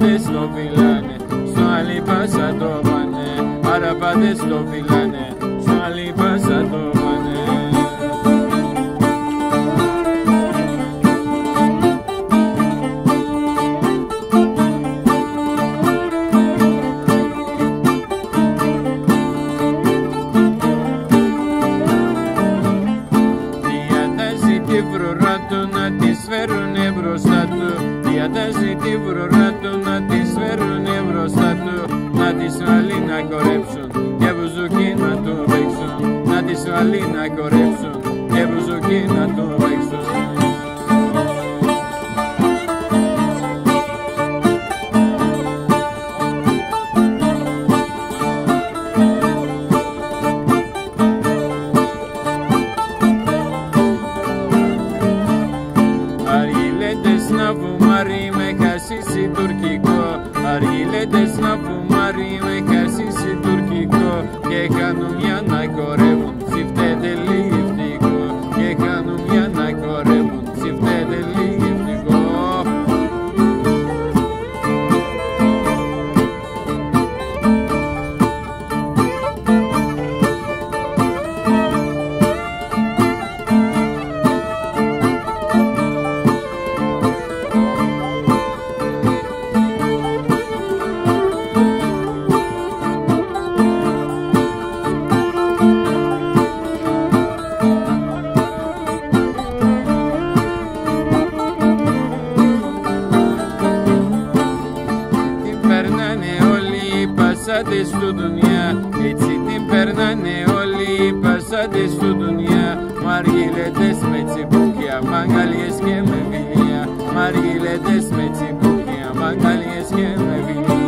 Αραπάτες το φυλάνε, στο άλλη πάσα το πάνε. Αραπάτες το φυλάνε, στο άλλη πάσα το πάνε. Διατάζει τη φρουρά του να τις φέρουνε μπροστά του. Διατάζει τη φρουρά του να τις φέρουνε μπροστά του. Να τις βάλει να κορέψουν και μπουζουκί να του παίξουν. Να τις βάλει να κορέψουν και μπουζουκί να του παίξουν. Αργιλέτες να φουμάρει με χασίσι τουρκικό. Αργιλέτες να φουμάρει με χασίσι τουρκικό. Και κάνουν για να κορεύουν τσιφτέτε λιφτικό. Και κάνουν για να κορεύουν τσιφτέτε λιφτικό. Πασάτες του δουνιά, έτσι την περνάνε όλοι οι πασάτες του δουνιά. Μαργιλέτες με τσιμπούκια, μαγκαλιές και με βιλιά. Μαργιλέτες με τσιμπούκια, μαγκαλιές και με βιλιά.